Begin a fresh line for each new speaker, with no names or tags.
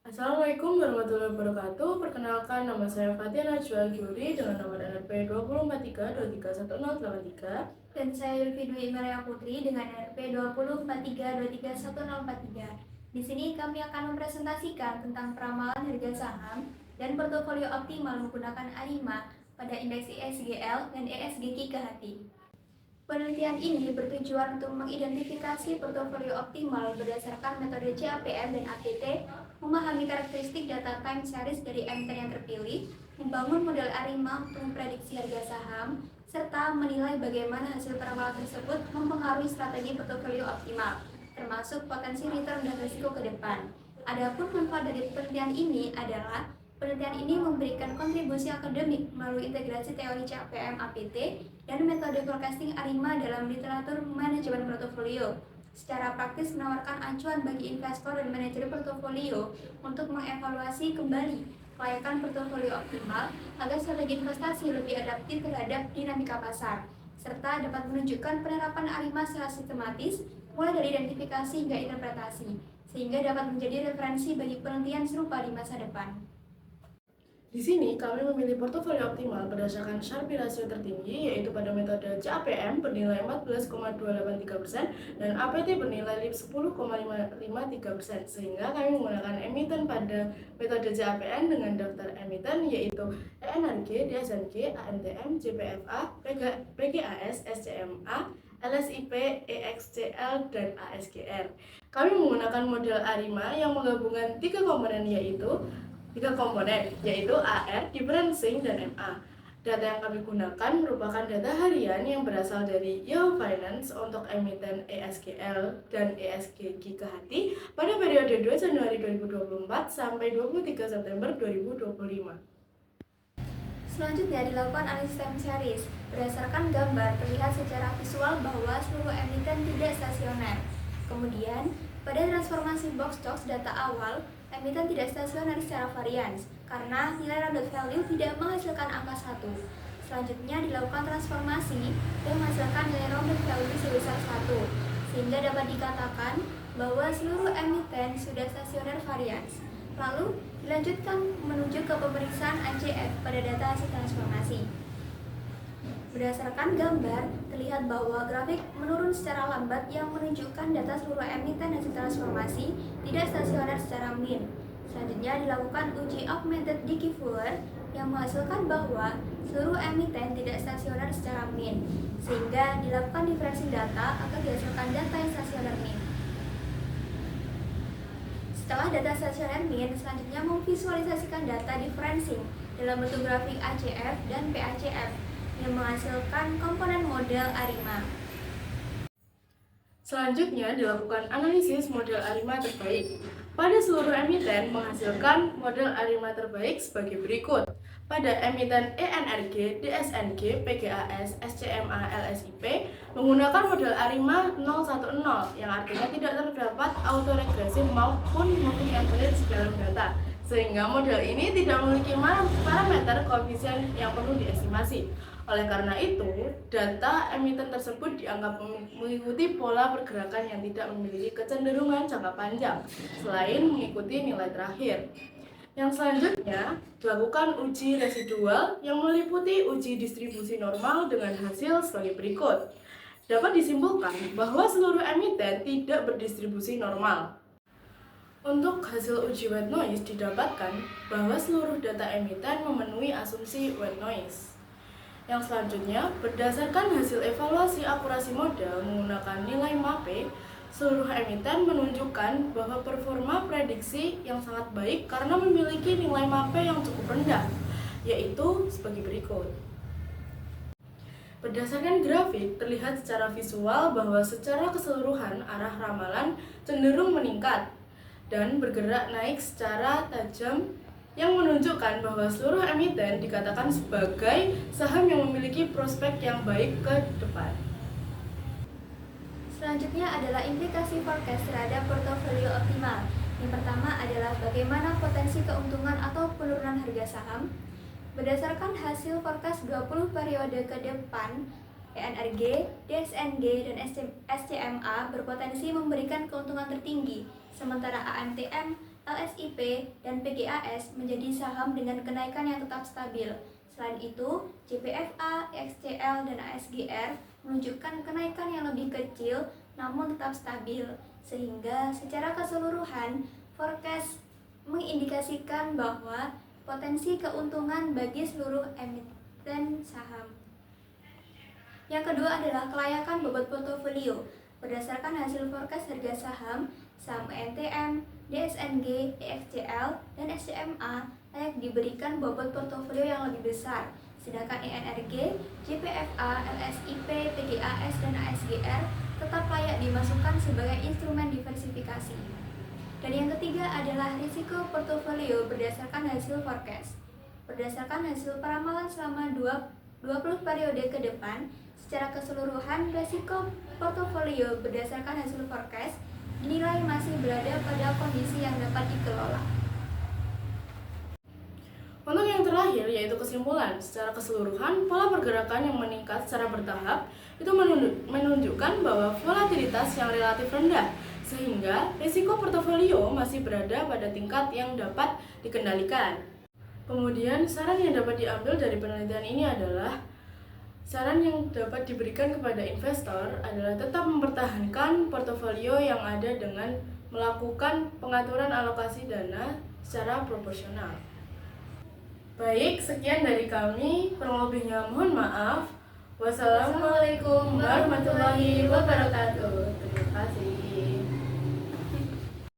Assalamualaikum warahmatullahi wabarakatuh. Perkenalkan, nama saya Fatia Najwa Gyuri dengan nomor NRP 2043231083.
Dan saya Yulfi Dwi Imaria Putri dengan NRP 2043231043. Di sini kami akan mempresentasikan tentang peramalan harga saham dan portofolio optimal menggunakan ARIMA pada indeks ISGL dan ESG ke hati. Penelitian ini bertujuan untuk mengidentifikasi portofolio optimal berdasarkan metode CAPM dan APT, memahami karakteristik data time series dari emiten yang terpilih, membangun model ARIMA untuk memprediksi harga saham, serta menilai bagaimana hasil peramalan tersebut mempengaruhi strategi portofolio optimal, termasuk potensi return dan risiko ke depan. Adapun manfaat dari penelitian ini adalah penelitian ini memberikan kontribusi akademik melalui integrasi teori CAPM APT dan metode forecasting ARIMA dalam literatur manajemen portofolio. Secara praktis menawarkan acuan bagi investor dan manajer portofolio untuk mengevaluasi kembali kelayakan portofolio optimal agar strategi investasi lebih adaptif terhadap dinamika pasar, serta dapat menunjukkan penerapan ARIMA secara sistematis mulai dari identifikasi hingga interpretasi, sehingga dapat menjadi referensi bagi penelitian serupa di masa depan.
Di sini kami memilih portofolio optimal berdasarkan Sharpe rasio tertinggi, yaitu pada metode CAPM bernilai 14,283% dan APT bernilai 10,553%, sehingga kami menggunakan emiten pada metode CAPM dengan daftar emiten yaitu ENRG, DSNG, ANTM, JPFA, PGAS, SCMA, LSIP, EXCL, dan ASGR. Kami menggunakan model ARIMA yang menggabungkan tiga komponen yaitu AR, differencing, dan MA. Data yang kami gunakan merupakan data harian yang berasal dari Yahoo Finance untuk emiten ESGL dan ESG ke hati pada periode 2 Januari 2024 sampai 23 September 2025.
Selanjutnya dilakukan analisis time series. Berdasarkan gambar, terlihat secara visual bahwa seluruh emiten tidak stasioner. Kemudian, pada transformasi box stocks data awal, emiten tidak stasioner secara varians, karena nilai rounded value tidak menghasilkan angka 1. Selanjutnya dilakukan transformasi dan menghasilkan nilai rounded value sebesar 1, sehingga dapat dikatakan bahwa seluruh emiten sudah stasioner varians. Lalu, dilanjutkan menuju ke pemeriksaan ACF pada data hasil transformasi. Berdasarkan gambar, terlihat bahwa grafik menurun secara lambat yang menunjukkan data seluruh emiten hasil transformasi tidak stasioner secara mean. Selanjutnya dilakukan uji augmented Dickey Fuller yang menghasilkan bahwa seluruh emiten tidak stasioner secara mean, sehingga dilakukan diferensi data agar dihasilkan data yang stasioner mean. Setelah data stasioner mean, selanjutnya memvisualisasikan data differencing dalam bentuk grafik ACF dan PACF yang menghasilkan komponen model ARIMA.
Selanjutnya dilakukan analisis model ARIMA terbaik. Pada seluruh emiten menghasilkan model ARIMA terbaik sebagai berikut. Pada emiten ENRG, DSNG, PGAS, SCMA, LSIP menggunakan model ARIMA 010 yang artinya tidak terdapat autoregresi maupun moving average dalam data, sehingga model ini tidak memiliki parameter koefisien yang perlu diestimasi. Oleh karena itu, data emiten tersebut dianggap mengikuti pola pergerakan yang tidak memiliki kecenderungan jangka panjang, selain mengikuti nilai terakhir. Yang selanjutnya, dilakukan uji residual yang meliputi uji distribusi normal dengan hasil sebagai berikut. Dapat disimpulkan bahwa seluruh emiten tidak berdistribusi normal. Untuk hasil uji white noise didapatkan bahwa seluruh data emiten memenuhi asumsi white noise. Yang selanjutnya, berdasarkan hasil evaluasi akurasi model menggunakan nilai MAPE, seluruh emiten menunjukkan bahwa performa prediksi yang sangat baik karena memiliki nilai MAPE yang cukup rendah, yaitu sebagai berikut. Berdasarkan grafik, terlihat secara visual bahwa secara keseluruhan arah ramalan cenderung meningkat dan bergerak naik secara tajam, yang menunjukkan bahwa seluruh emiten dikatakan sebagai saham yang memiliki prospek yang baik ke depan.
Selanjutnya adalah implikasi forecast terhadap portofolio optimal. Yang pertama adalah bagaimana potensi keuntungan atau penurunan harga saham. Berdasarkan hasil forecast 20 periode ke depan, ENRG, DSNG, dan SCMA berpotensi memberikan keuntungan tertinggi, sementara ANTM LSIP, dan PGAS menjadi saham dengan kenaikan yang tetap stabil. Selain itu, JPFA, XCL, dan ASGR menunjukkan kenaikan yang lebih kecil namun tetap stabil, sehingga secara keseluruhan forecast mengindikasikan bahwa potensi keuntungan bagi seluruh emiten saham. Yang kedua adalah kelayakan bobot portofolio. Berdasarkan hasil forecast harga saham NTM, DSNG, DXCL, dan SCMA layak diberikan bobot portofolio yang lebih besar, sedangkan ENRG, JPFA, LSIP, PGAS, dan ASGR tetap layak dimasukkan sebagai instrumen diversifikasi. Dan yang ketiga adalah risiko portofolio berdasarkan hasil forecast. Berdasarkan hasil peramalan selama 20 periode ke depan, secara keseluruhan risiko portofolio berdasarkan hasil forecast dinilai masih berada pada kondisi yang dapat dikelola.
Untuk yang terakhir yaitu kesimpulan, secara keseluruhan pola pergerakan yang meningkat secara bertahap itu menunjukkan bahwa volatilitas yang relatif rendah, sehingga risiko portofolio masih berada pada tingkat yang dapat dikendalikan. Kemudian saran yang dapat diambil dari penelitian ini adalah saran yang dapat diberikan kepada investor adalah tetap mempertahankan portofolio yang ada dengan melakukan pengaturan alokasi dana secara proporsional. Baik, sekian dari kami. Kurang lebihnya mohon maaf. Wassalamualaikum warahmatullahi wabarakatuh. Terima kasih.